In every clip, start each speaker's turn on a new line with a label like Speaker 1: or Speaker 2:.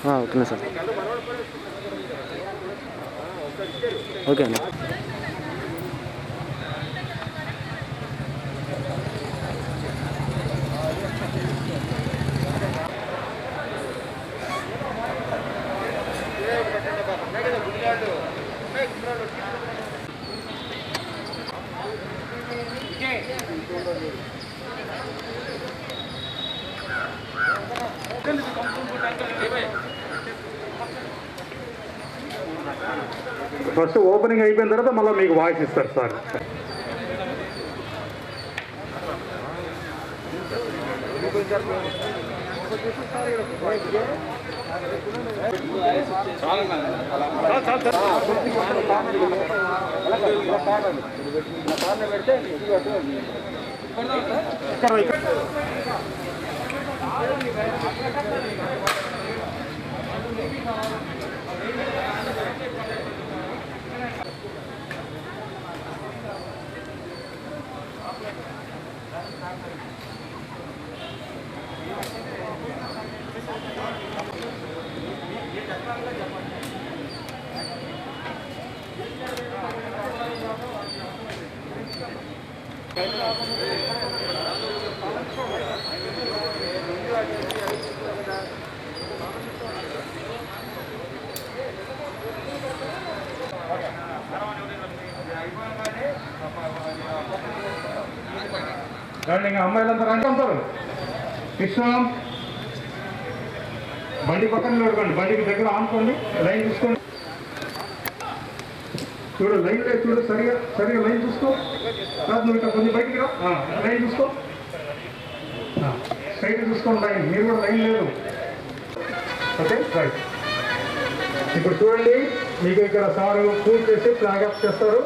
Speaker 1: Okay sir. Okay అండి.
Speaker 2: First opening అయిపోయిన తర్వాత మళ్ళీ మీకు వాయిస్ ఇస్తారు సార్. ఇంకా అమ్మాయిలందరూ అంటారు కృష్ణ బండి పక్కన చూడకండి, బండికి దగ్గర ఆనుకోండి, లైన్ చూసుకోండి. చూడు లైన్ లేదు, చూడు సరిగా సరిగా లైన్ చూసుకో. కాదు నువ్వు ఇక్కడ కొంచెం బయటికి రా, లైన్ చూసుకో, స్ట్రైట్ చూసుకోండి లైన్. మీరు కూడా లైన్ లేదు. Okay right. ఇప్పుడు చూడండి, మీకు ఇక్కడ సారు పూజ చేసి ఫ్లాగ్ అప్ చేస్తారు.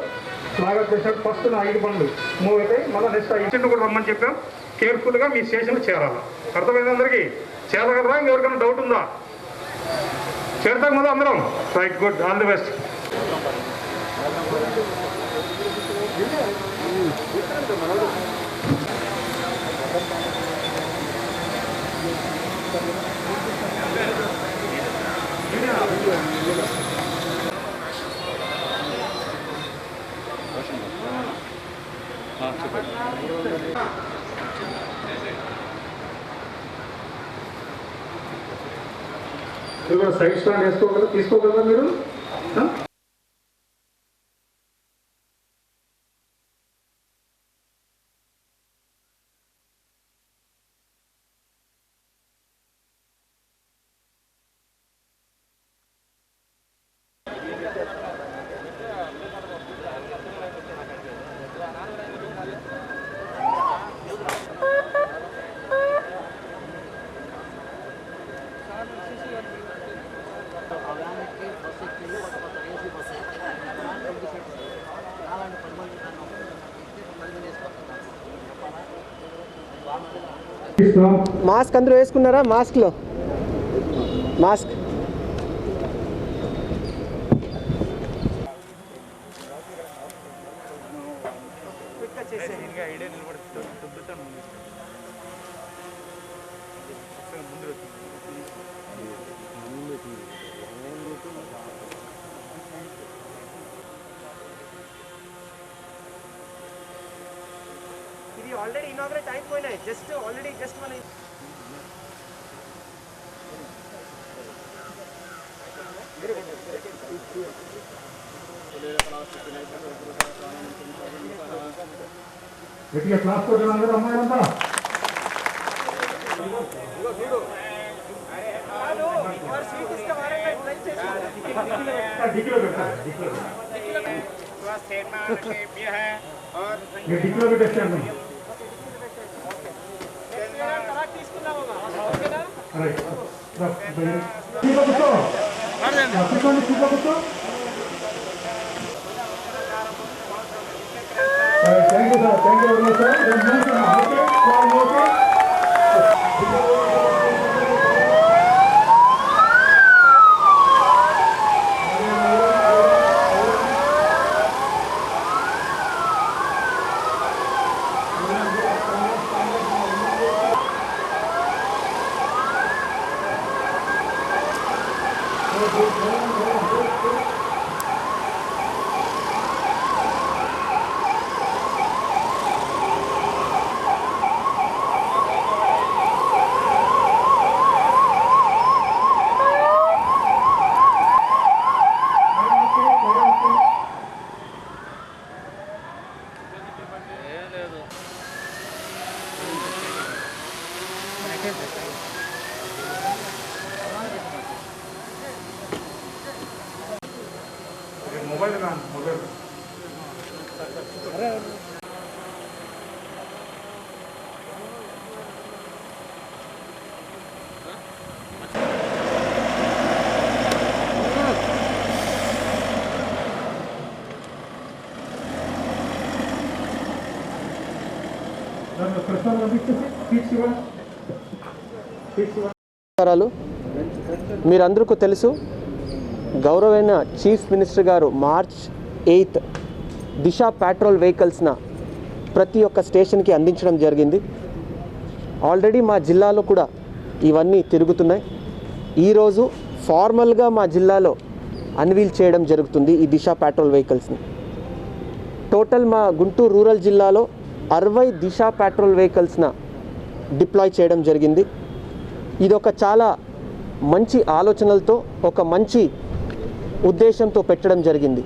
Speaker 2: ఫ్లాగ్ అప్ చేసినప్పుడు ఫస్ట్ నా 5 బండ్లు మూవ్ అవుతాయి. మళ్ళీ నెక్స్ట్ 5 కూడా రమ్మని చెప్పాం. కేర్ఫుల్గా మీ స్టేషన్లో చేరాలి. అర్థమైంది అందరికీ? చేరగలరా? ఇంకెవరికైనా డౌట్ ఉందా? చేరుతాం కదా అందరం? Right, good, all the best. Side stand వేసుకోగలరా? తీసుకోగలరా మీరు?
Speaker 1: మాస్క్ అందరూ వేసుకున్నారా? మాస్క్లో మాస్క్
Speaker 3: ఇది ఆల్రెడీ ఇనాగ్రేట్ అయిపోయినాయి. జస్ట్ మన
Speaker 2: గట్టిగా క్లాస్ కొట్టాను అందరూ అమ్మాయిలంతా. డిక్లో పెట్టారు, డిక్లో పెట్టేసాను. Thank you, sir. Thank you very much, sir. Mobile का मोबाइल ప్రశ్నలు పంపించేసి
Speaker 1: నమస్కారాలు. మీరందరికీ తెలుసు, గౌరవైన చీఫ్ మినిస్టర్ గారు మార్చ్ 8 దిశ పెట్రోల్ వెహికల్స్న ప్రతి ఒక్క స్టేషన్కి అందించడం జరిగింది. ఆల్రెడీ మా జిల్లాలో కూడా ఇవన్నీ తిరుగుతున్నాయి. ఈరోజు ఫార్మల్గా మా జిల్లాలో అన్వీల్ చేయడం జరుగుతుంది ఈ దిశ పెట్రోల్ వెహికల్స్ని. టోటల్ మా గుంటూరు రూరల్ జిల్లాలో 60 దిశ పెట్రోల్ వెహికల్స్న డిప్లాయ్ చేయడం జరిగింది. ఇది ఒక చాలా మంచి ఆలోచనలతో, ఒక మంచి ఉద్దేశంతో పెట్టడం జరిగింది.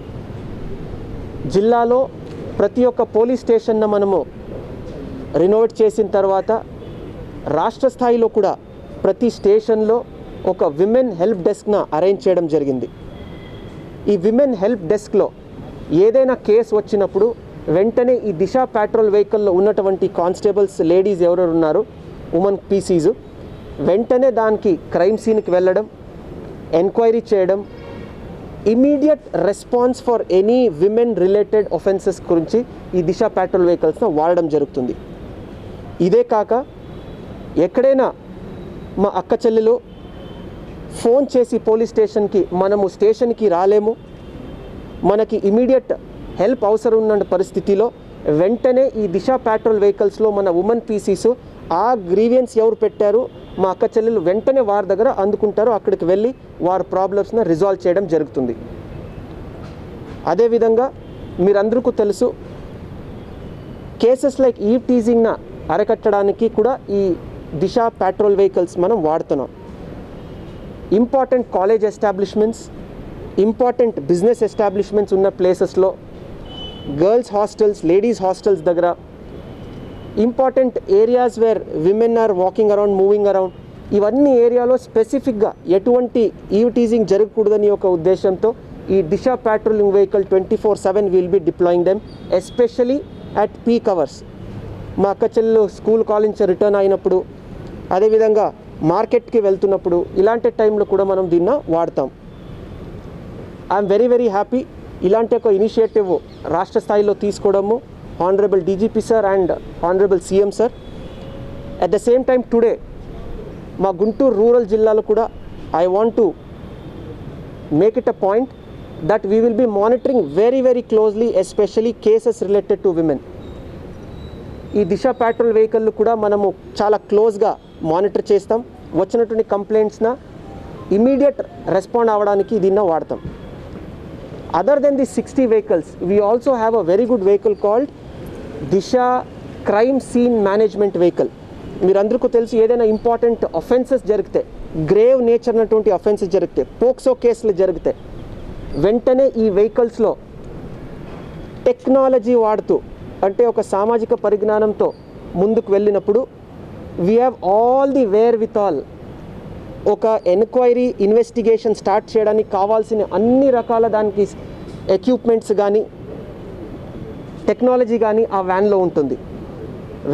Speaker 1: జిల్లాలో ప్రతి ఒక్క పోలీస్ స్టేషన్ను మనము రినోవేట్ చేసిన తర్వాత రాష్ట్ర స్థాయిలో కూడా ప్రతి స్టేషన్లో ఒక విమెన్ హెల్ప్ డెస్క్న అరేంజ్ చేయడం జరిగింది. ఈ విమెన్ హెల్ప్ డెస్క్లో ఏదైనా కేసు వచ్చినప్పుడు వెంటనే ఈ దిశ పెట్రోల్ వెహికల్లో ఉన్నటువంటి కానిస్టేబుల్స్, లేడీస్ ఎవరెవరు ఉన్నారో ఉమెన్ పీసీస్ వెంటనే దానికి క్రైమ్ సీన్కి వెళ్ళడం, ఎంక్వైరీ చేయడం, immediate response for any women related offences గురించి ఈ దిశ పెట్రోల్ వెహికల్స్ను వాడడం జరుగుతుంది. ఇదే కాక ఎక్కడైనా మా అక్క చెల్లెలు ఫోన్ చేసి పోలీస్ స్టేషన్కి మనము స్టేషన్కి రాలేము, మనకి ఇమీడియట్ హెల్ప్ అవసరం ఉన్న పరిస్థితిలో వెంటనే ఈ దిశ పెట్రోల్ వెహికల్స్లో మన ఉమెన్ పీసీస్ ఆ గ్రీవియన్స్ ఎవరు పెట్టారు మా అక్క చెల్లెలు వెంటనే వారి దగ్గర అందుకుంటారు, అక్కడికి వెళ్ళి వారి ప్రాబ్లమ్స్ని రిజాల్వ్ చేయడం జరుగుతుంది. అదేవిధంగా మీరందరికీ తెలుసు, కేసెస్ లైక్ ఈ టీజింగ్న అరికట్టడానికి కూడా ఈ దిశ పెట్రోల్ వెహికల్స్ మనం వాడుతున్నాం. Important college establishments, important business establishments ఉన్న ప్లేసెస్లో, గర్ల్స్ హాస్టల్స్, లేడీస్ హాస్టల్స్ దగ్గర, important areas where women are walking around, moving around, ఇవన్నీ ఏరియాలో స్పెసిఫిక్గా ఎటువంటి ఈవ్ టీజింగ్ జరగకూడదని ఒక ఉద్దేశంతో ఈ Disha patrolling vehicle 24/7 will be deploying them, especially at peak hours. మా అక్క చెల్లెలు స్కూల్ కాలేజ్ నుంచి రిటర్న్ అయినప్పుడు, అదేవిధంగా మార్కెట్కి వెళ్తున్నప్పుడు, ఇలాంటి టైంలో కూడా మనం దీన్ని వాడతాం. ఐఎమ్ వెరీ వెరీ హ్యాపీ ఇలాంటి ఒక ఇనిషియేటివ్ రాష్ట్ర స్థాయిలో తీసుకోవడము honourable DGP sir and honourable CM sir. At the same time today మా గుంటూరు రూరల్ జిల్లాలో కూడా I want to make it a point that we will be monitoring very very closely, especially cases related to women. ఈ దిశ petrol vehicle కూడా మనము చాలా క్లోజ్గా monitor చేస్తాం. వచ్చినటువంటి కంప్లైంట్స్న ఇమీడియట్ రెస్పాండ్ అవ్వడానికి దీన్ని వాడతాం. Other than the 60 vehicles, we also have a very good vehicle called Disha crime scene management vehicle. మీరందరికీ తెలుసు, ఏదైనా ఇంపార్టెంట్ అఫెన్సెస్ జరిగితే, గ్రేవ్ నేచర్ అన్నటువంటి అఫెన్సెస్ జరిగితే, పోక్సో కేసులు జరిగితే వెంటనే ఈ వెహికల్స్లో టెక్నాలజీ వాడుతూ, అంటే ఒక సామాజిక పరిజ్ఞానంతో ముందుకు వెళ్ళినప్పుడు we have all the where with all, ఒక ఎన్క్వైరీ ఇన్వెస్టిగేషన్ స్టార్ట్ చేయడానికి కావాల్సిన అన్ని రకాల దానికి ఎక్విప్మెంట్స్ కానీ టెక్నాలజీ కానీ ఆ వ్యాన్లో ఉంటుంది.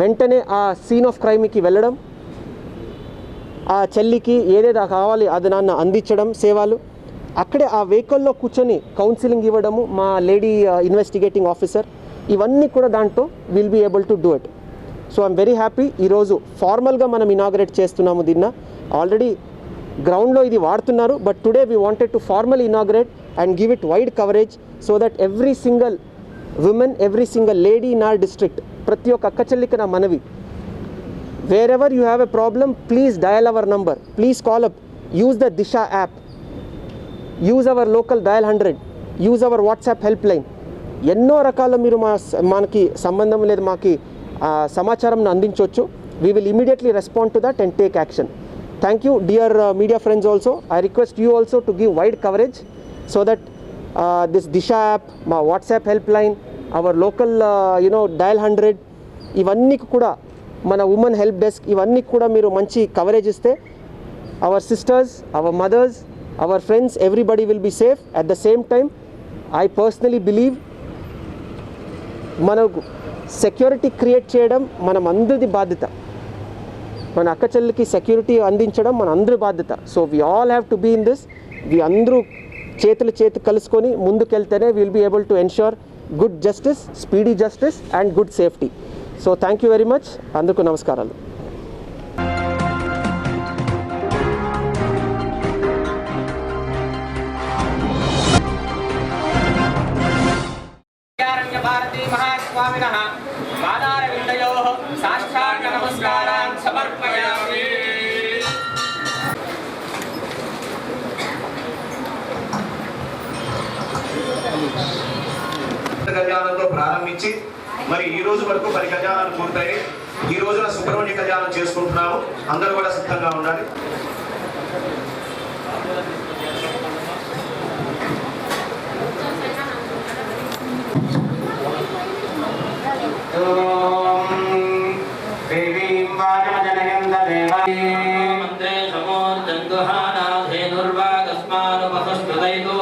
Speaker 1: వెంటనే ఆ సీన్ ఆఫ్ క్రైమ్కి వెళ్ళడం, ఆ చెల్లికి ఏదేదో కావాలి అది నాన్న అందించడం సేవలు, అక్కడే ఆ వెహికల్లో కూర్చొని కౌన్సిలింగ్ ఇవ్వడము మా లేడీ ఇన్వెస్టిగేటింగ్ ఆఫీసర్, ఇవన్నీ కూడా దాంట్లో will be able to do it. So I'm very happy. ఈరోజు ఫార్మల్గా మనం ఇనాగరేట్ చేస్తున్నాము దీన్ని. ఆల్రెడీ గ్రౌండ్లో ఇది వాడుతున్నారు, but today we wanted to formal inaugurate and give it wide coverage so that every single women, every single lady in our district, ప్రతి ఒక్క అక్క చెల్లికి నా మనవి, wherever you have a problem, please dial our number, please call up, use the Disha app, use our local dial 100, use our WhatsApp helpline. ఎన్నో రకాల మీరు మనకి సంబంధం లేదు మాకి సమాచారం అందించవచ్చు. We will immediately respond to that and take action. Thank you, dear media friends also. I request you also to give wide coverage so that this Disha app, మా WhatsApp helpline, our local dial 100, ఇవన్నీ కూడా మన women help desk ఇవన్నీ కూడా మీరు మంచి coverage ఇస్తే our sisters, our mothers, our friends, everybody will be safe. At the same time I personally believe మనకు సెక్యూరిటీ క్రియేట్ చేయడం మనం అందరిది బాధ్యత. మన అక్క చెల్లికి సెక్యూరిటీ అందించడం మన అందరి బాధ్యత. So we all have to be in this. We అందరూ చేతి కలుసుకొని ముందుకెళ్తేనే will be able to ensure good justice, speedy justice and good safety. So thank you very much. అందరికీ నమస్కారాలు.
Speaker 4: महास्वामिनः पादारविन्दयोः साष्टाङ्ग नमस्कारान् समर्पयामि.
Speaker 5: కళ్యాణంతో ప్రారంభించి మరి ఈ రోజు వరకు 10 కళ్యాణాలు పూర్తయి ఈ రోజున సుబ్రహ్మణ్య కళ్యాణం చేసుకుంటున్నాము. అందరూ కూడా సిద్ధంగా ఉండాలి.
Speaker 4: మంత్రే సమోర్జందుహానాధేనుర్వాగస్మానుపసృతైతో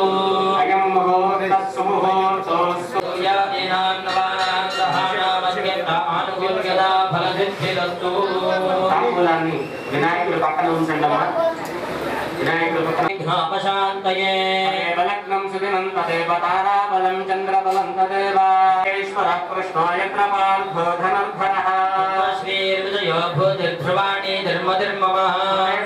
Speaker 4: అయం మహోదితస్సుముహూర్తోస్సు యాదీనాం నవానాం సహానామన్యతానుకూల్యదా ఫలసిద్ధిరస్తు. తాంబూలాన్ని వినాయకుడి పక్కన ఉంచండమ్మా. వినాయకుడి పక్కన విఘ్నోపశాంతయే బలగ్నం సుదినం తదేవ తారాబలం చంద్రబలం తదేవ ఈశ్వరః కృష్ణాయ కృపార్థో ధనుర్ధరః శ్రీర్విజయో భూతిర్ధ్రువాణి ధర్మధర్మమః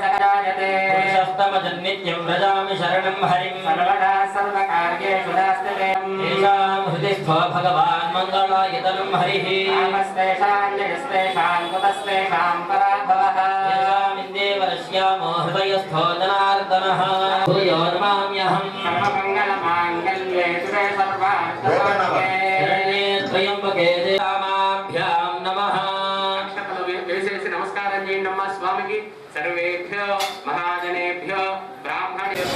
Speaker 4: సకరాయతే పురుషస్తమజన్నిత్యం వ్రజామి శరణం హరిం సర్వదా సర్వకార్యేషు నాస్తివేం ఏషాం హృదిస్థో భగవాన్ మంగళాయతనం హరిః నమస్తేషాం జయస్తేషాం కుతస్తేషాం పరాభవః ఏషామిందేవరశ్యామో హృదయస్థో జనార్దనః భూయోర్మామ్యహం సర్వమంగళమాంగళ్యే శివే సర్వార్థసాధకే శరణ్యే త్రయంబకే దేవాభ్యాం నమః. అక్షతలు వేసేసి నమస్కారం చేయండి అమ్మా స్వామికి. సర్వేభ్యో మహాజనేభ్యో బ్రాహ్మణేభ్యో.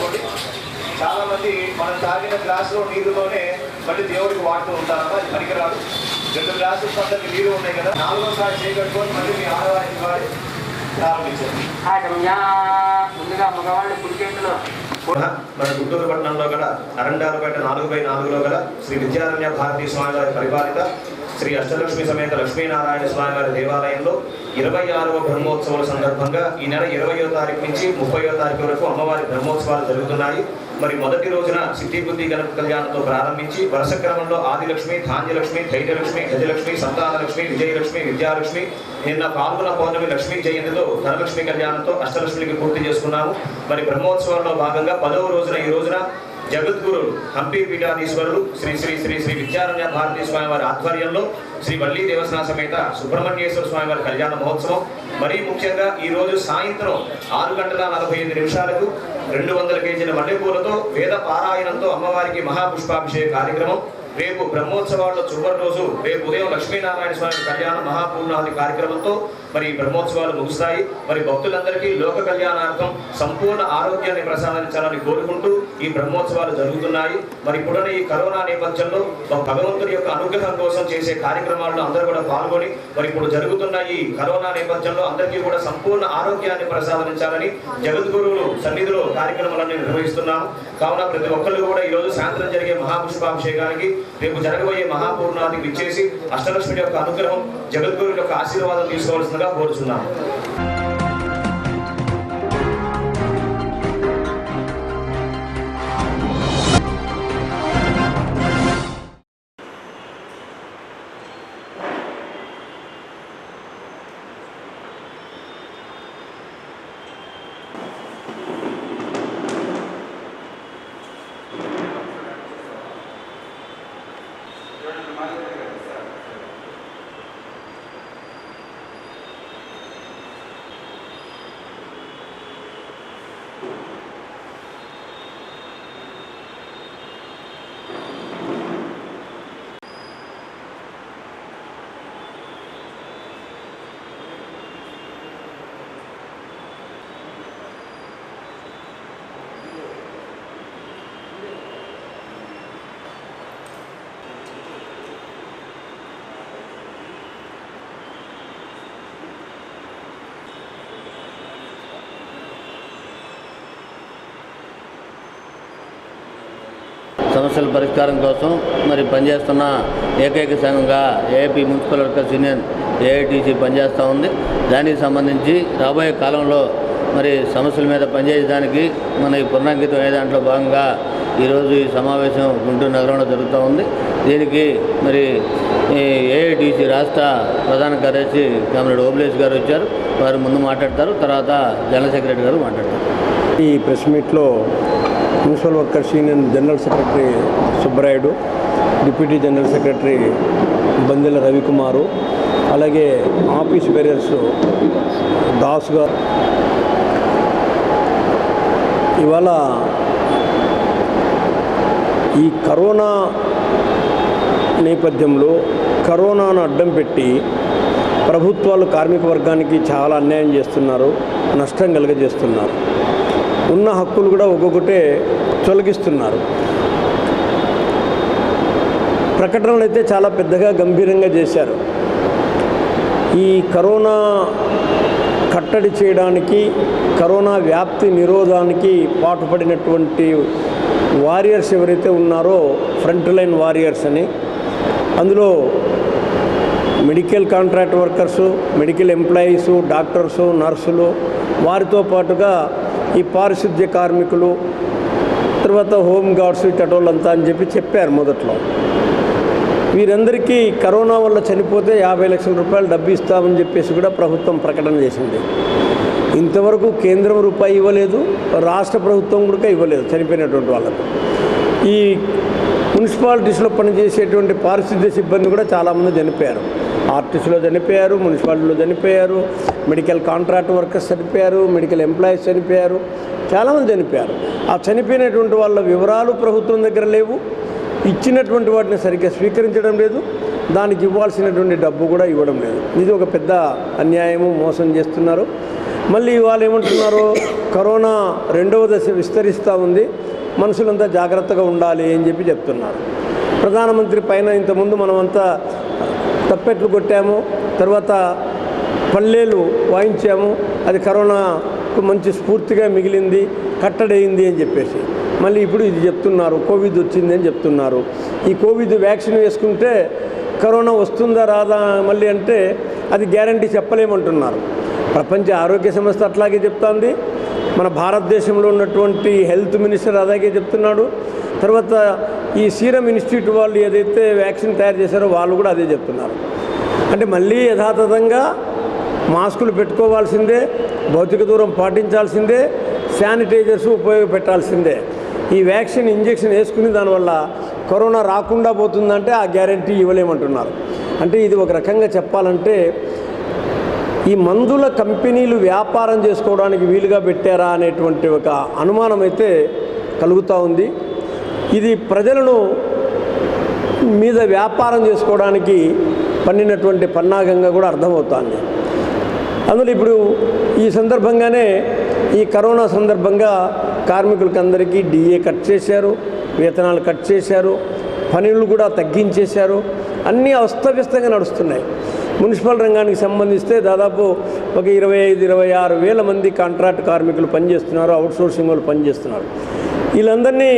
Speaker 5: చాలా మంది మనం తాగిన గ్లాసులో నీరులోనే మళ్ళీ దేవుడికి వాడుతూ ఉంటారమ్మా. అది పనికిరాదు. 2 గ్లాసులు పక్కకి నీరు ఉన్నాయి కదా, 4వసారి చేయగట్టుకొని మళ్ళీ మీ ఆడవారికి వాడి ప్రారంభించండి.
Speaker 4: ముందుగా మగవాళ్ళు కుడి చేతిలో
Speaker 5: మన గుంటూరు పట్టణంలో గల అరండాలపేట 4/4లో గల శ్రీ విద్యారణ్య భారతీ స్వామి వారి పరిపాలిత శ్రీ అష్టలక్ష్మి సమేత లక్ష్మీనారాయణ స్వామి వారి దేవాలయంలో 26వ బ్రహ్మోత్సవాల సందర్భంగా ఈ నెల 20వ తారీఖు నుంచి 30వ తారీఖు వరకు అమ్మవారి బ్రహ్మోత్సవాలు జరుగుతున్నాయి. మరి మొదటి రోజున సిద్ధిబుద్ధి గణపతి కళ్యాణంతో ప్రారంభించి వరుస క్రమంలో ఆదిలక్ష్మి, ధాన్యలక్ష్మి, ధైర్యలక్ష్మి, గజలక్ష్మి, సంతానలక్ష్మి, విజయలక్ష్మి, విద్యాలక్ష్మి, నిన్న పాల్గొన పౌర్ణమి లక్ష్మీ జయంతితో ధనలక్ష్మి కళ్యాణంతో అష్టలక్ష్మికి పూర్తి చేసుకున్నాము. మరి బ్రహ్మోత్సవాల్లో భాగంగా 10వ రోజున ఈ రోజున జగద్గురు హంపి పీఠాధీశ్వరులు శ్రీ శ్రీ శ్రీ శ్రీ విద్యారణ్య భారతీ స్వామి వారి ఆధ్వర్యంలో శ్రీ వల్లి దేవస్థాన సమేత సుబ్రహ్మణ్యేశ్వర స్వామి వారి కళ్యాణ మహోత్సవం. మరీ ముఖ్యంగా ఈ రోజు సాయంత్రం 6:45 200 కేజీల మల్లెపూలతో వేద పారాయణంతో అమ్మవారికి మహాపుష్పాభిషేక కార్యక్రమం. రేపు బ్రహ్మోత్సవాల్లో చివరి రోజు రేపు ఉదయం లక్ష్మీనారాయణ స్వామి కళ్యాణ మహాపూర్ణాది కార్యక్రమంతో మరి బ్రహ్మోత్సవాలు ముగుస్తాయి. మరి భక్తులందరికీ లోక కళ్యాణార్థం సంపూర్ణ ఆరోగ్యాన్ని ప్రసాదించాలని కోరుకుంటూ ఈ బ్రహ్మోత్సవాలు జరుగుతున్నాయి. మరి ఇప్పుడున్న ఈ కరోనా నేపథ్యంలో భగవంతుడి యొక్క అనుగ్రహం కోసం చేసే కార్యక్రమాల్లో అందరూ కూడా పాల్గొని మరి ఇప్పుడు జరుగుతున్న ఈ కరోనా నేపథ్యంలో అందరికీ కూడా సంపూర్ణ ఆరోగ్యాన్ని ప్రసాదించాలని జగద్గురువులు సన్నిధిలో కార్యక్రమాలను నిర్వహిస్తున్నాము. కావున ప్రతి ఒక్కళ్ళు కూడా ఈ రోజు సాయంత్రం జరిగే మహాపుష్పాభిషేకానికి రేపు జరగబోయే మహాపూర్ణాదికి విచ్చేసి అష్టలక్ష్మి యొక్క అనుగ్రహం జగద్గురు యొక్క ఆశీర్వాదం తీసుకోవాల్సిందిగా కోరుచున్నాము.
Speaker 6: సమస్యల పరిష్కారం కోసం మరి పనిచేస్తున్న ఏకైక సంఘంగా AP municipal workers union AITC పనిచేస్తూ ఉంది. దానికి సంబంధించి రాబోయే కాలంలో మరి సమస్యల మీద పనిచేయడానికి మన ఈ పునరంకితం అయ్యే దాంట్లో భాగంగా ఈరోజు ఈ సమావేశం గుంటూరు నగరంలో జరుగుతూ ఉంది. దీనికి మరి ఏఐటీసీ రాష్ట్ర ప్రధాన కార్యదర్శి కామ్రేడ్ ఓబులేష్ గారు వచ్చారు. వారు ముందు మాట్లాడతారు, తర్వాత జనరల్ సెక్రటరీ గారు మాట్లాడతారు.
Speaker 7: ఈ ప్రెస్ మీట్లో municipal workers union general secretary Subbarayudu, deputy general secretary Bandela Ravikumar, అలాగే ఆఫీస్ బేరర్స్ దాస్ గారు. ఇవాళ ఈ కరోనా నేపథ్యంలో కరోనాను అడ్డం పెట్టి ప్రభుత్వాలు కార్మిక వర్గానికి చాలా అన్యాయం చేస్తున్నారు, నష్టం కలుగజేస్తున్నారు. ఉన్న హక్కులు కూడా ఒక్కొక్కటే తొలగిస్తున్నారు. ప్రకటనలు అయితే చాలా పెద్దగా గంభీరంగా చేశారు. ఈ కరోనా కట్టడి చేయడానికి, కరోనా వ్యాప్తి నిరోధానికి పాటుపడినటువంటి వారియర్స్ ఎవరైతే ఉన్నారో, ఫ్రంట్ లైన్ వారియర్స్ అని, అందులో medical contract workers, medical employees, doctors, నర్సులు, వారితో పాటుగా ఈ పారిశుద్ధ్య కార్మికులు, తర్వాత హోమ్ గార్డ్స్, ఇటోళ్ళంతా అని చెప్పారు మొదట్లో. వీరందరికీ కరోనా వల్ల చనిపోతే 50 లక్షల రూపాయలు డబ్బు ఇస్తామని చెప్పేసి కూడా ప్రభుత్వం ప్రకటన చేసింది. ఇంతవరకు కేంద్రం రూపాయి ఇవ్వలేదు, రాష్ట్ర ప్రభుత్వం కూడా ఇవ్వలేదు చనిపోయినటువంటి వాళ్ళకు. ఈ మున్సిపాలిటీస్లో పనిచేసేటువంటి పారిశుద్ధ్య సిబ్బంది కూడా చాలామంది చనిపోయారు. ఆర్టీసీలో చనిపోయారు, మున్సిపాలిటీలో చనిపోయారు, మెడికల్ కాంట్రాక్ట్ వర్కర్స్ చనిపోయారు, మెడికల్ ఎంప్లాయీస్ చనిపోయారు, చాలామంది చనిపోయారు. ఆ చనిపోయినటువంటి వాళ్ళ వివరాలు ప్రభుత్వం దగ్గర లేవు, ఇచ్చినటువంటి వాటిని సరిగ్గా స్వీకరించడం లేదు, దానికి ఇవ్వాల్సినటువంటి డబ్బు కూడా ఇవ్వడం లేదు. ఇది ఒక పెద్ద అన్యాయము, మోసం చేస్తున్నారు. మళ్ళీ ఇవాళ ఏమంటున్నారు, కరోనా 2వ దశ విస్తరిస్తూ ఉంది, మనుషులంతా జాగ్రత్తగా ఉండాలి అని చెప్తున్నారు. ప్రధానమంత్రి పైన ఇంతకుముందు మనమంతా తప్పెట్లు కొట్టాము, తర్వాత పల్లెలు వాయించాము, అది కరోనాకు మంచి స్ఫూర్తిగా మిగిలింది, కట్టడైంది అని చెప్పేసి మళ్ళీ ఇప్పుడు ఇది చెప్తున్నారు, కోవిడ్ వచ్చింది అని చెప్తున్నారు. ఈ కోవిడ్ వ్యాక్సిన్ వేసుకుంటే కరోనా వస్తుందా రాదా మళ్ళీ అంటే అది గ్యారంటీ చెప్పలేమంటున్నారు. ప్రపంచ ఆరోగ్య సంస్థ అట్లాగే చెప్తోంది, మన భారతదేశంలో ఉన్నటువంటి హెల్త్ మినిస్టర్ అలాగే చెప్తున్నాడు, తర్వాత ఈ సీరం ఇన్స్టిట్యూట్ వాళ్ళు ఏదైతే వ్యాక్సిన్ తయారు చేశారో వాళ్ళు కూడా అదే చెప్తున్నారు. అంటే మళ్ళీ యథాతథంగా మాస్కులు పెట్టుకోవాల్సిందే, భౌతిక దూరం పాటించాల్సిందే, శానిటైజర్స్ ఉపయోగపెట్టాల్సిందే. ఈ వ్యాక్సిన్ ఇంజెక్షన్ వేసుకుని దానివల్ల కరోనా రాకుండా పోతుందంటే ఆ గ్యారంటీ ఇవ్వలేమంటున్నారు. అంటే ఇది ఒక రకంగా చెప్పాలంటే ఈ మందుల కంపెనీలు వ్యాపారం చేసుకోవడానికి వీలుగా పెట్టారా అనేటువంటి ఒక అనుమానం అయితే కలుగుతూ ఉంది. ఇది ప్రజలను మీద వ్యాపారం చేసుకోవడానికి పన్నినటువంటి పన్నాగంగా కూడా అర్థమవుతోంది. అందులో ఇప్పుడు ఈ సందర్భంగానే ఈ కరోనా సందర్భంగా కార్మికులకందరికీ డిఏ కట్ చేశారు, వేతనాలు కట్ చేశారు, పనులు కూడా తగ్గించేశారు. అన్నీ అస్తవ్యస్తంగా నడుస్తున్నాయి. మున్సిపల్ రంగానికి సంబంధిస్తే దాదాపు ఒక 25-26 వేల మంది కాంట్రాక్ట్ కార్మికులు పనిచేస్తున్నారు, అవుట్సోర్సింగ్ వాళ్ళు పనిచేస్తున్నారు. వీళ్ళందరినీ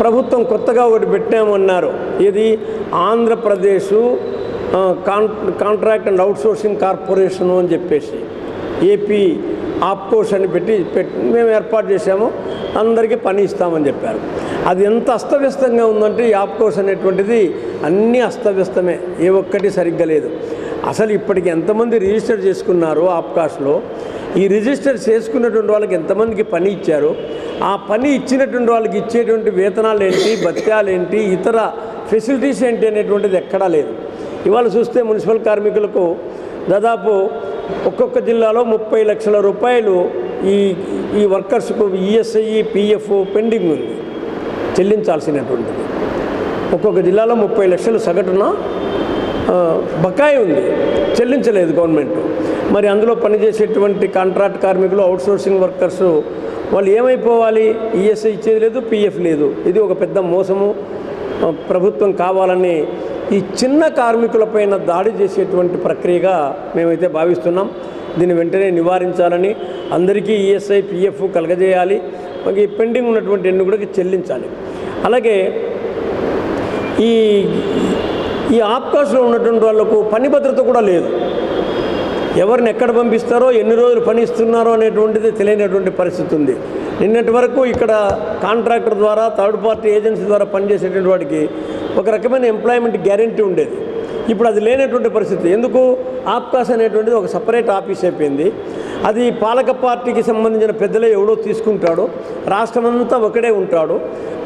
Speaker 7: ప్రభుత్వం కొత్తగా ఒకటి పెట్టామన్నారు, ఇది Andhra Pradesh contract and outsourcing corporation అని చెప్పేసి ఏపీ ఆప్కోస్ అని పెట్టి మేము ఏర్పాటు చేశాము, అందరికీ పని ఇస్తామని చెప్పారు. అది ఎంత అస్తవ్యస్తంగా ఉందంటే ఈ ఆప్కోస్ అనేటువంటిది అన్నీ అస్తవ్యస్తమే, ఏ ఒక్కటి సరిగ్గా లేదు. అసలు ఇప్పటికి ఎంతమంది రిజిస్టర్ చేసుకున్నారో ఆప్కాస్లో, ఈ రిజిస్టర్ చేసుకున్నటువంటి వాళ్ళకి ఎంతమందికి పని ఇచ్చారు, ఆ పని ఇచ్చినటువంటి వాళ్ళకి ఇచ్చేటువంటి వేతనాలు ఏంటి, భత్యాలు ఏంటి, ఇతర ఫెసిలిటీస్ ఏంటి అనేటువంటిది ఎక్కడా లేదు. ఇవాళ చూస్తే మున్సిపల్ కార్మికులకు దాదాపు ఒక్కొక్క జిల్లాలో 30 లక్షల రూపాయలు ఈ వర్కర్స్కు ఈఎస్ఐ, పిఎఫ్ పెండింగ్ ఉంది చెల్లించాల్సినటువంటిది. ఒక్కొక్క జిల్లాలో 30 లక్షలు సగటున బకాయి ఉంది, చెల్లించలేదు గవర్నమెంట్. మరి అందులో పనిచేసేటువంటి కాంట్రాక్ట్ కార్మికులు, అవుట్సోర్సింగ్ వర్కర్స్ వాళ్ళు ఏమైపోవాలి? ఈఎస్ఐ ఇచ్చేది లేదు, పిఎఫ్ లేదు. ఇది ఒక పెద్ద మోసము. ప్రభుత్వం కావాలని ఈ చిన్న కార్మికులపైన దాడి చేసేటువంటి ప్రక్రియగా మేమైతే భావిస్తున్నాం. దీన్ని వెంటనే నివారించాలని, అందరికీ ఈఎస్ఐ, పిఎఫ్ కలగజేయాలి, ఈ పెండింగ్ ఉన్నటువంటి ఎన్ని కూడా చెల్లించాలి. అలాగే ఈ ఆప్కాస్లో ఉన్నటువంటి వాళ్ళకు పని భద్రత కూడా లేదు. ఎవరిని ఎక్కడ పంపిస్తారో, ఎన్ని రోజులు పని ఇస్తున్నారో అనేటువంటిది తెలియనటువంటి పరిస్థితి ఉంది. నిన్నటి వరకు ఇక్కడ కాంట్రాక్టర్ ద్వారా, థర్డ్ పార్టీ ఏజెన్సీ ద్వారా పనిచేసేటువంటి వాడికి ఒక రకమైన ఎంప్లాయ్మెంట్ గ్యారెంటీ ఉండేది. ఇప్పుడు అది లేనటువంటి పరిస్థితి. ఎందుకు? ఆప్కాస్ అనేటువంటిది ఒక సపరేట్ ఆఫీస్ అయిపోయింది. అది పాలక పార్టీకి సంబంధించిన పెద్దలే ఎవడో తీసుకుంటాడు, రాష్ట్రమంతా ఒకడే ఉంటాడు.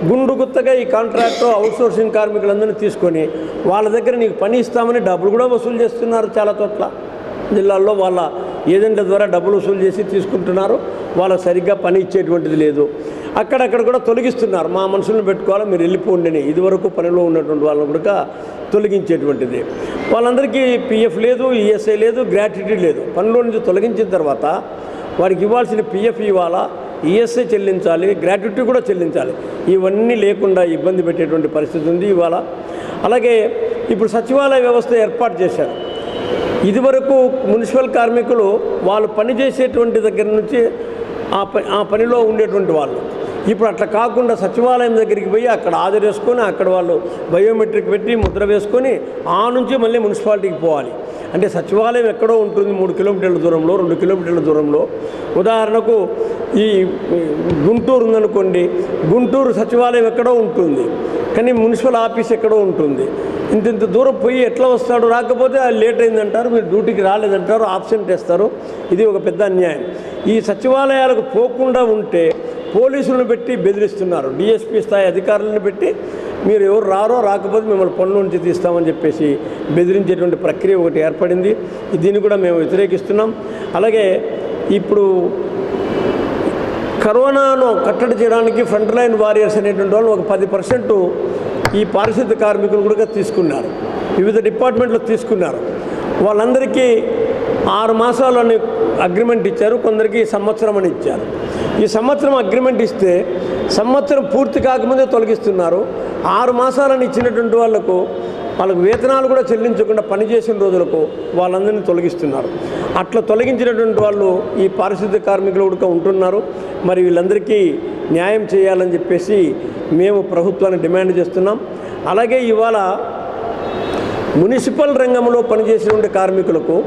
Speaker 7: గుండు గుత్తగా ఈ కాంట్రాక్టర్ అవుట్సోర్సింగ్ కార్మికులందరినీ తీసుకొని వాళ్ళ దగ్గర నీకు పని ఇస్తామని డబ్బులు కూడా వసూలు చేస్తున్నారు. చాలా చోట్ల జిల్లాల్లో వాళ్ళ ఏజెంట్ల ద్వారా డబ్బులు వసూలు చేసి తీసుకుంటున్నారు. వాళ్ళకు సరిగ్గా పని ఇచ్చేటువంటిది లేదు. అక్కడక్కడ కూడా తొలగిస్తున్నారు. మా మనుషులను పెట్టుకోవాలి, మీరు వెళ్ళిపోండి. ఇదివరకు పనిలో ఉన్నటువంటి వాళ్ళని కూడా తొలగించేటువంటిది. వాళ్ళందరికీ పిఎఫ్ లేదు, ఈఎస్ఐ లేదు, గ్రాట్యుటీ లేదు. పనిలో నుంచి తొలగించిన తర్వాత వారికి ఇవ్వాల్సిన పిఎఫ్ ఇవ్వాలా, ఈఎస్ఐ చెల్లించాలి, గ్రాట్యుటీ కూడా చెల్లించాలి. ఇవన్నీ లేకుండా ఇబ్బంది పెట్టేటువంటి పరిస్థితి ఉంది ఇవాళ. అలాగే ఇప్పుడు సచివాలయ వ్యవస్థ ఏర్పాటు చేశారు. ఇదివరకు మున్సిపల్ కార్మికులు వాళ్ళు పనిచేసేటువంటి దగ్గర నుంచి ఆ పనిలో ఉండేటువంటి వాళ్ళు. ఇప్పుడు అట్లా కాకుండా సచివాలయం దగ్గరికి పోయి అక్కడ హాజరు వేసుకొని అక్కడ వాళ్ళు బయోమెట్రిక్ పెట్టి ముద్ర వేసుకొని ఆ నుంచి మళ్ళీ మున్సిపాలిటీకి పోవాలి. అంటే సచివాలయం ఎక్కడో ఉంటుంది 3 కిలోమీటర్ల దూరంలో, 2 కిలోమీటర్ల దూరంలో. ఉదాహరణకు ఈ గుంటూరు ఉందనుకోండి, గుంటూరు సచివాలయం ఎక్కడో ఉంటుంది, కానీ మున్సిపల్ ఆఫీస్ ఎక్కడో ఉంటుంది. ఇంత దూరం పోయి ఎట్లా వస్తాడు? రాకపోతే లేట్ అయిందంటారు, మీరు డ్యూటీకి రాలేదంటారు, ఆబ్సెంట్ వేస్తారు. ఇది ఒక పెద్ద అన్యాయం. ఈ సచివాలయాలకు పోకుండా ఉంటే పోలీసులను పెట్టి బెదిరిస్తున్నారు. డిఎస్పీ స్థాయి అధికారులను పెట్టి మీరు ఎవరు రారో, రాకపోతే మిమ్మల్ని పనుల నుంచి తీస్తామని చెప్పేసి బెదిరించేటువంటి ప్రక్రియ ఒకటి ఏర్పడింది. దీన్ని కూడా మేము వ్యతిరేకిస్తున్నాం. అలాగే ఇప్పుడు కరోనాను కట్టడి చేయడానికి ఫ్రంట్ లైన్ వారియర్స్ అనేటువంటి వాళ్ళు ఒక 10% ఈ పారిశుద్ధ్య కార్మికులు కూడా తీసుకున్నారు. వివిధ డిపార్ట్మెంట్లో తీసుకున్నారు. వాళ్ళందరికీ 6 మాసాలని అగ్రిమెంట్ ఇచ్చారు, కొందరికి సంవత్సరం అని ఇచ్చారు. ఈ సంవత్సరం అగ్రిమెంట్ ఇస్తే సంవత్సరం పూర్తి కాకముందే తొలగిస్తున్నారు. 6 మాసాలని ఇచ్చినటువంటి వాళ్ళకు వేతనాలు కూడా చెల్లించకుండా పనిచేసిన రోజులకు వాళ్ళందరినీ తొలగిస్తున్నారు. అట్లా తొలగించినటువంటి వాళ్ళు ఈ పారిశుద్ధ్య కార్మికులు కూడా ఉంటున్నారు. మరి వీళ్ళందరికీ న్యాయం చేయాలని చెప్పేసి మేము ప్రభుత్వాన్ని డిమాండ్ చేస్తున్నాం. అలాగే ఇవాళ మున్సిపల్ రంగంలో పనిచేసేటువంటి కార్మికులకు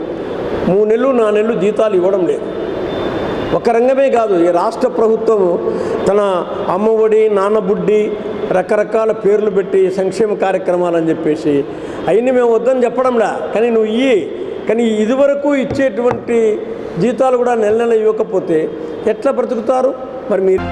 Speaker 7: 3 నెలలు 4 నెలలు జీతాలు ఇవ్వడం లేదు. ఒక రంగమే కాదు, ఈ రాష్ట్ర ప్రభుత్వం తన అమ్మఒడి, నాన్నబుడ్డి రకరకాల పేర్లు పెట్టి సంక్షేమ కార్యక్రమాలని చెప్పేసి అవన్నీ మేము వద్దని చెప్పడంలా, కానీ నువ్వు కానీ ఇదివరకు ఇచ్చేటువంటి జీతాలు కూడా నెల నెల ఇవ్వకపోతే ఎట్లా బ్రతుకుతారు? మరి మీరు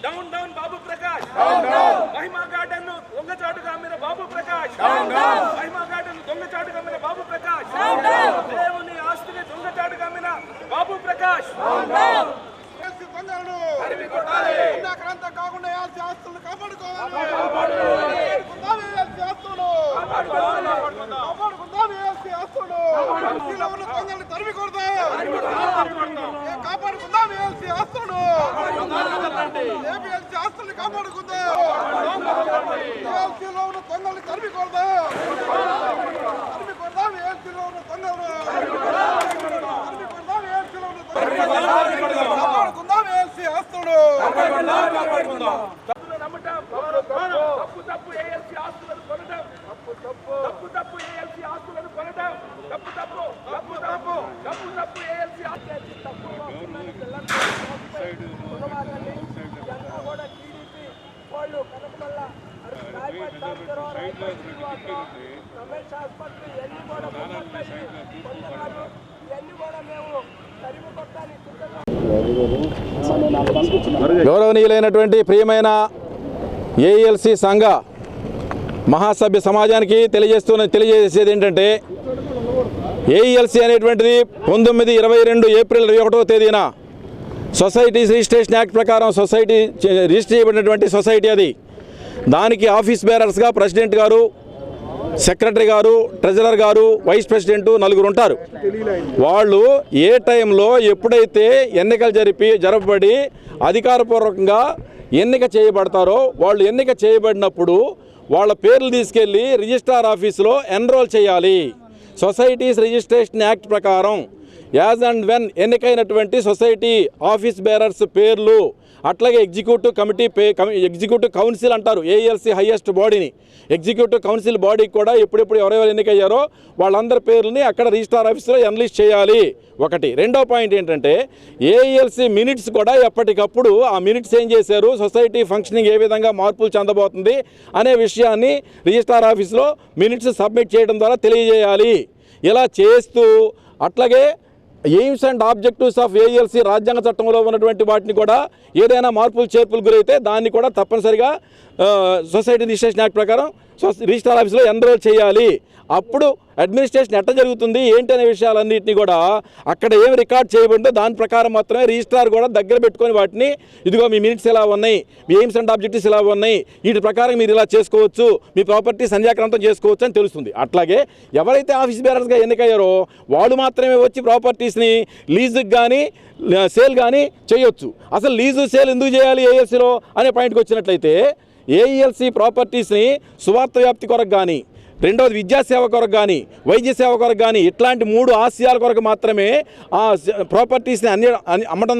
Speaker 8: డౌన్ డౌన్ బాబు ప్రకాష్, మహిమా గార్డెన్ దొంగచాటుగా అమ్మిన బాబు ప్రకాష్, మహిమా గార్డెన్ దొంగచాటుగా అమ్మిన బాబు ప్రకాష్, దేవుని ఆస్తిని దొంగచాటుగా అమ్మిన బాబు ప్రకాష్, కాకుండా ఆస్తులను కాపాడుకోవాలి. తరిమి కొడతా కాపాడుకుందాం. ఏఎల్సీ ఆస్తులు ఏపీఎల్సీ ఆస్తుల్ని కాపాడుకుందాం. ఏఎల్సీలో ఉన్న దొంగల్ని తరిమి కొడదాం. ఏఎల్సీలో ఉన్న దొంగలు ఏఎల్సీలో ఉన్న కాపాడుకుందాం. ఏఎల్సీ ఆస్తులు తప్పు తప్పు ఏఎల్సీ ఆస్తులను కొనడం, తప్పు తప్పు ఏఎల్సీ ఆస్తులను కొనడం, తప్పు తప్పు తప్పు తప్పు తప్పు తప్పు ఏఎల్సీ తప్పు
Speaker 9: గౌరవనీయులైనటువంటి ప్రియమైన ఏఎల్సి సంఘ మహాసభ్య సమాజానికి తెలియజేసేది ఏంటంటే ఏఎల్సి అనేటువంటిది 19/22 ఏప్రిల్ 21వ తేదీన సొసైటీస్ రిజిస్ట్రేషన్ యాక్ట్ ప్రకారం సొసైటీ రిజిస్టర్ చేయబడినటువంటి సొసైటీ అది. దానికి ఆఫీస్ బేరర్స్గా ప్రెసిడెంట్ గారు, సెక్రటరీ గారు, ట్రెజరర్ గారు, వైస్ ప్రెసిడెంట్ 4 ఉంటారు. వాళ్ళు ఏ టైంలో ఎప్పుడైతే ఎన్నికలు జరపబడి అధికారపూర్వకంగా ఎన్నిక చేయబడతారో వాళ్ళు ఎన్నిక చేయబడినప్పుడు వాళ్ళ పేర్లు తీసుకెళ్ళి రిజిస్ట్రార్ ఆఫీసులో ఎన్రోల్ చేయాలి. సొసైటీస్ రిజిస్ట్రేషన్ యాక్ట్ ప్రకారం యాజ్ అండ్ వెన్ ఎన్నికైనటువంటి సొసైటీ ఆఫీస్ బేరర్స్ పేర్లు, అట్లాగే ఎగ్జిక్యూటివ్ కౌన్సిల్ అంటారు ఏఎల్సి హైయెస్ట్ బాడీని. ఎగ్జిక్యూటివ్ కౌన్సిల్ బాడీకి కూడా ఎప్పుడెప్పుడు ఎవరెవరు ఎన్నికయ్యారో వాళ్ళందరి పేర్లని అక్కడ రిజిస్ట్రార్ ఆఫీసులో ఎన్లిస్ట్ చేయాలి. ఒకటి. రెండో పాయింట్ ఏంటంటే ఏఎల్సి మినిట్స్ కూడా ఎప్పటికప్పుడు ఆ మినిట్స్ ఏం చేశారు, సొసైటీ ఫంక్షనింగ్ ఏ విధంగా మార్పులు చెందబోతుంది అనే విషయాన్ని రిజిస్ట్రార్ ఆఫీసులో మినిట్స్ సబ్మిట్ చేయడం ద్వారా తెలియజేయాలి. ఇలా చేస్తూ అట్లాగే aims and objectives of ALC రాజ్యాంగ చట్టంలో ఉన్నటువంటి వాటిని కూడా ఏదైనా మార్పులు చేర్పులు గురైతే దాన్ని కూడా తప్పనిసరిగా సొసైటీ రిజిస్ట్రేషన్ యాక్ట్ ప్రకారం రిజిస్ట్రార్ ఆఫీస్లో ఎన్రోల్ చేయాలి. అప్పుడు అడ్మినిస్ట్రేషన్ ఎట్లా జరుగుతుంది ఏంటి అనే విషయాలన్నింటినీ కూడా అక్కడ ఏం రికార్డ్ చేయబడిందో దాని ప్రకారం మాత్రమే రిజిస్ట్రార్ కూడా దగ్గర పెట్టుకొని వాటిని ఇదిగో మీ మినిట్స్ ఎలా ఉన్నాయి, మీ ఎయిమ్స్ అండ్ ఆబ్జెక్టివ్స్ ఎలా ఉన్నాయి, వీటి ప్రకారం మీరు ఇలా చేసుకోవచ్చు, మీ ప్రాపర్టీ సంధ్యాక్రాంతం చేసుకోవచ్చు అని తెలుస్తుంది. అట్లాగే ఎవరైతే ఆఫీస్ బేరర్స్గా ఎన్నికయ్యారో వాళ్ళు మాత్రమే వచ్చి ప్రాపర్టీస్ని లీజుకి కానీ సేల్ కానీ చేయొచ్చు. అసలు లీజు సేల్ ఎందుకు చేయాలి ఏఎల్సీలో అనే పాయింట్కి వచ్చినట్లయితే ఏఎల్సీ ప్రాపర్టీస్ని సువార్త వ్యాప్తి కొరకు కానీ, రెండవది విద్యాసేవ కొరకు కానీ, వైద్య సేవ కొరకు కానీ ఇట్లాంటి 3 ఆశయాల కొరకు మాత్రమే ఆ ప్రాపర్టీస్ని అమ్మడం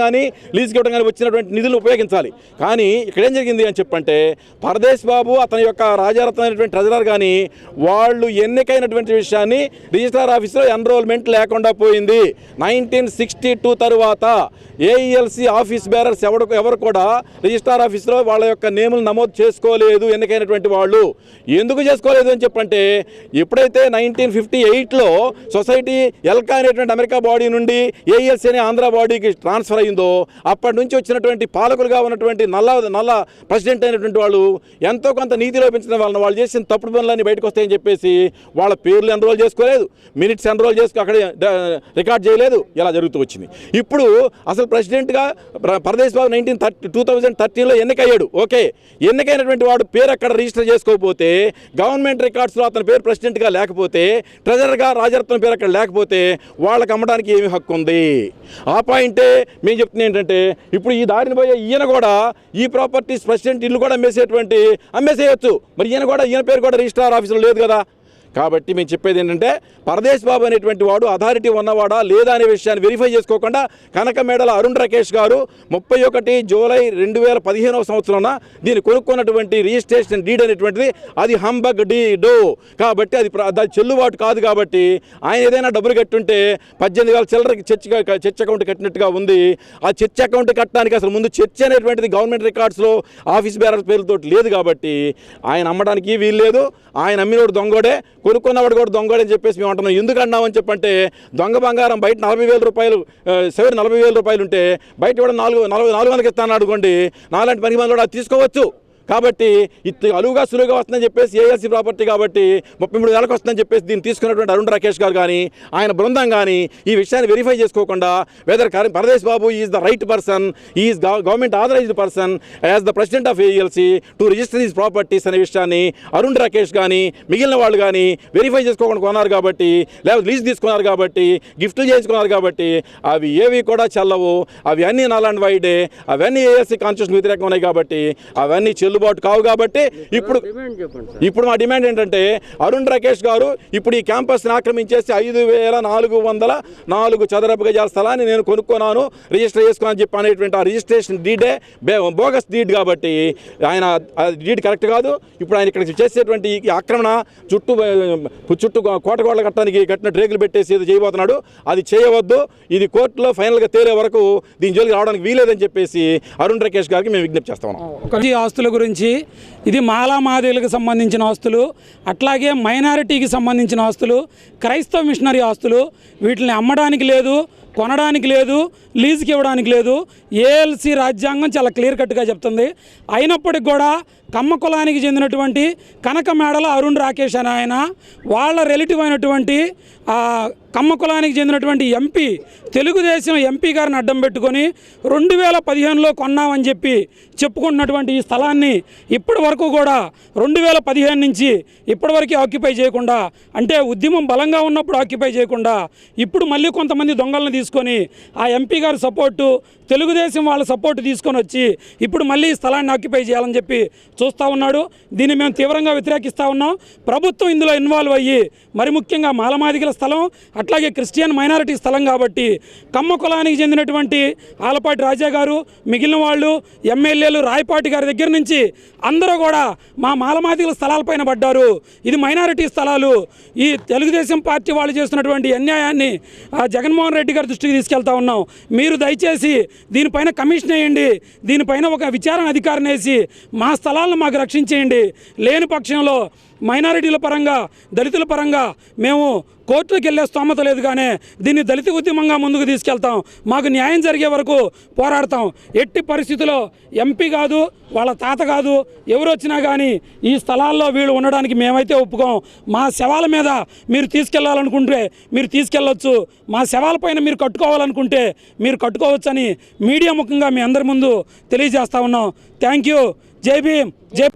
Speaker 9: కానీ లీజుకి ఇవ్వడం కానీ వచ్చినటువంటి నిధులు ఉపయోగించాలి. కానీ ఇక్కడ ఏం జరిగింది అని చెప్పంటే పరదేశ్ బాబు అతని యొక్క రాజారత్నమైనటువంటి ట్రెజరర్ కానీ వాళ్ళు ఎన్నికైనటువంటి విషయాన్ని రిజిస్ట్రార్ ఆఫీసులో ఎన్రోల్మెంట్ లేకుండా పోయింది. 1962 తరువాత ఏఎల్సి ఆఫీస్ బేరర్స్ ఎవరు కూడా రిజిస్ట్రార్ ఆఫీసులో వాళ్ళ యొక్క నేములు నమోదు చేసుకోలేదు. ఎన్నికైనటువంటి వాళ్ళు ఎందుకు చేసుకోలేదు అని చెప్పంటే ఎప్పుడైతే 1958లో సొసైటీ ఎల్కా అనేటువంటి అమెరికా బాడీ నుండి ఏఎల్సి అనే ఆంధ్ర బాడీకి ట్రాన్స్ఫర్ అయిందో అప్పటి నుంచి వచ్చినటువంటి పాలకులుగా ఉన్నటువంటి నల్ల ప్రెసిడెంట్ అయినటువంటి వాళ్ళు ఎంతో కొంత నీతి లోపించిన వాళ్ళని వాళ్ళు చేసిన తప్పుడు పనులన్నీ బయటకు వస్తాయని చెప్పేసి వాళ్ళ పేర్లు ఎన్రోల్ చేసుకోలేదు, మినిట్స్ ఎన్రోల్ చేసుకు అక్కడ రికార్డ్ చేయలేదు. ఇలా జరుగుతూ వచ్చింది. ఇప్పుడు అసలు ప్రెసిడెంట్గా పరదేశ్ బాబు 2013లో ఎన్నికయ్యాడు. ఓకే, ఎన్నికైనటువంటి వాడు పేరు అక్కడ రిజిస్టర్ చేసుకోకపోతే, గవర్నమెంట్ రికార్డ్స్లో అతని పేరు ప్రెసిడెంట్గా లేకపోతే, ట్రెజరర్గా రాజరత్నం పేరు అక్కడ లేకపోతే వాళ్ళకి అమ్మడానికి ఏమి హక్కు ఉంది? ఆ పాయింటే మేము చెప్తుంది ఏంటంటే ఇప్పుడు ఈ దారిని పోయే ఈయన కూడా ఈ ప్రాపర్టీస్ ప్రెసిడెంట్ ఇల్లు కూడా అమ్మేసేయచ్చు. మరి ఈయన పేరు కూడా రిజిస్ట్రార్ ఆఫీసులో లేదు కదా. కాబట్టి మేము చెప్పేది ఏంటంటే పరదేశ్ బాబు అనేటువంటి వాడు అథారిటీ ఉన్నవాడా లేదా అనే విషయాన్ని వెరిఫై చేసుకోకుండా కనకమేడల అరుణ్ రాకేష్ గారు 31 జూలై 2015వ సంవత్సరంలో దీన్ని కొనుక్కున్నటువంటి రిజిస్ట్రేషన్ డీడ్ అనేటువంటిది అది హంబగ్ డీడు కాబట్టి అది చెల్లుబాటు కాదు. కాబట్టి ఆయన ఏదైనా డబ్బులు కట్టుంటే 18,000 చిల్లరకి చర్చ్ అకౌంట్ కట్టినట్టుగా ఉంది. ఆ చర్చ్ అకౌంట్ కట్టడానికి అసలు ముందు చర్చ్ అనేటువంటిది గవర్నమెంట్ రికార్డ్స్లో ఆఫీస్ బేరర్ పేరుతో లేదు. కాబట్టి ఆయన అమ్మడానికి వీలు లేదు. ఆయన అమ్మినోడు దొంగోడే, కొనుక్కున్నవాడు కూడా దొంగోడే అని చెప్పేసి మేము అంటున్నాం. ఎందుకు అన్నామని చెప్పంటే దొంగ బంగారం బయట 40,000 రూపాయలు, 40,000 రూపాయలు ఉంటే బయట కూడా 400 ఇస్తాను అనుకోండి, నాలాంటి 10 మంది కూడా తీసుకోవచ్చు. కాబట్టి ఇది అలువుగా సులువుగా వస్తుందని చెప్పేసి ఏఎల్సి ప్రాపర్టీ కాబట్టి 33 వేలకు వస్తుందని చెప్పేసి దీన్ని తీసుకున్నటువంటి అరుణ్ రాకేష్ గారు కానీ ఆయన బృందం కానీ ఈ విషయాన్ని వెరిఫై చేసుకోకుండా whether Pardesh Babu is the right person, is government authorised person as the president of ALC to register these properties అనే విషయాన్ని అరుణ్ రాకేష్ కానీ మిగిలిన వాళ్ళు కానీ వెరిఫై చేసుకోకుండా కొన్నారు కాబట్టి, లేకపోతే లీజ్ తీసుకున్నారు కాబట్టి, గిఫ్ట్లు చేయించుకున్నారు కాబట్టి అవి ఏవి కూడా చెల్లవు. అవి అన్నీ నాలాండ్ వైడే, అవన్నీ ఏఎల్సి కాన్స్టిట్యూషన్ వ్యతిరేకంగా ఉన్నాయి కాబట్టి అవన్నీ చెల్లుబాటు కావు. కాబట్టి ఇప్పుడు మా డిమాండ్ ఏంటంటే అరుణ్ రాకేష్ గారు ఇప్పుడు ఈ క్యాంపస్ని ఆక్రమించేసి 5,404 చదరపు గజాల స్థలాన్ని నేను కొనుక్కున్నాను, రిజిస్టర్ చేసుకున్నాను చెప్పి అనేటువంటి ఆ రిజిస్ట్రేషన్ డీడే బోగస్ డీడ్ కాబట్టి ఆయన డీడ్ కరెక్ట్ కాదు. ఇప్పుడు ఆయన ఇక్కడ చేసేటువంటి ఈ ఆక్రమణ చుట్టూ కోటగోడలు కట్టడానికి కట్టిన రేకులు పెట్టేసి ఏదో చేయబోతున్నాడు. అది చేయవద్దు. ఇది కోర్టులో ఫైనల్గా తేలే వరకు దీని జోలికి రావడానికి వీలేదని చెప్పేసి అరుణ్ రాకేష్ గారికి మేము విజ్ఞప్తి చేస్తా ఉన్నాం.
Speaker 10: ఆస్తుల గురించి ఇది మాలామాదిలకు సంబంధించిన ఆస్తులు, అట్లాగే మైనారిటీకి సంబంధించిన ఆస్తులు, క్రైస్తవ మిషనరీ ఆస్తులు, వీటిని అమ్మడానికి లేదు, కొనడానికి లేదు, లీజుకి ఇవ్వడానికి లేదు. ఏఎల్సి రాజ్యాంగం చాలా క్లియర్ కట్గా చెప్తుంది. అయినప్పటికి కూడా కమ్మ కులానికి చెందినటువంటి కనక మేడల అరుణ్ రాకేష్ అని ఆయన వాళ్ళ రిలేటివ్ అయినటువంటి కమ్మ కులానికి చెందినటువంటి ఎంపీ, తెలుగుదేశం ఎంపీ గారిని అడ్డం పెట్టుకొని 2015లో కొన్నామని చెప్పి చెప్పుకుంటున్నటువంటి ఈ స్థలాన్ని ఇప్పటి వరకు కూడా 2015 నుంచి ఇప్పటివరకు ఆక్యుపై చేయకుండా, అంటే ఉద్యమం బలంగా ఉన్నప్పుడు ఆక్యుపై చేయకుండా ఇప్పుడు మళ్ళీ కొంతమంది దొంగలను తీసుకొని ఆ ఎంపీ గారి సపోర్టు, తెలుగుదేశం వాళ్ళ సపోర్టు తీసుకొని వచ్చి ఇప్పుడు మళ్ళీ ఈ స్థలాన్ని ఆక్యుపై చేయాలని చెప్పి చూస్తూ ఉన్నాడు. దీన్ని మేము తీవ్రంగా వ్యతిరేకిస్తూ ఉన్నాం. ప్రభుత్వం ఇందులో ఇన్వాల్వ్ అయ్యి, మరి ముఖ్యంగా మాలమాదిగల స్థలం, అట్లాగే క్రిస్టియన్ మైనారిటీ స్థలం కాబట్టి కమ్మ కులానికి చెందినటువంటి ఆలపాటి రాజా గారు, మిగిలిన వాళ్ళు, ఎమ్మెల్యేలు, రాయపాటి గారి దగ్గర నుంచి అందరూ కూడా మా మాలమాదిగల స్థలాలపైన పడ్డారు. ఇది మైనారిటీ స్థలాలు. ఈ తెలుగుదేశం పార్టీ వాళ్ళు చేస్తున్నటువంటి అన్యాయాన్ని జగన్మోహన్ రెడ్డి గారి దృష్టికి తీసుకెళ్తా ఉన్నాం. మీరు దయచేసి దీనిపైన కమిషన్ వేయండి, దీనిపైన ఒక విచారణ అధికారిని వేసి మా స్థలాలను మాకు రక్షించేయండి. లేని పక్షంలో మైనారిటీల పరంగా, దళితుల పరంగా మేము కోర్టులకు వెళ్ళే స్తోమత లేదు, కానీ దీన్ని దళిత ఉద్యమంగా ముందుకు తీసుకెళ్తాం. మాకు న్యాయం జరిగే వరకు పోరాడతాం. ఎట్టి పరిస్థితుల్లో ఎంపీ కాదు, వాళ్ళ తాత కాదు, ఎవరు వచ్చినా కానీ ఈ స్థలాల్లో వీళ్ళు ఉండడానికి మేమైతే ఒప్పుకోం. మా శవాల మీద మీరు తీసుకెళ్లాలనుకుంటే మీరు తీసుకెళ్ళొచ్చు, మా శవాలపైన మీరు కట్టుకోవాలనుకుంటే మీరు కట్టుకోవచ్చని మీడియా ముఖంగా మీ అందరి ముందు తెలియజేస్తా ఉన్నాం. Thank you. జై భీమ్. జై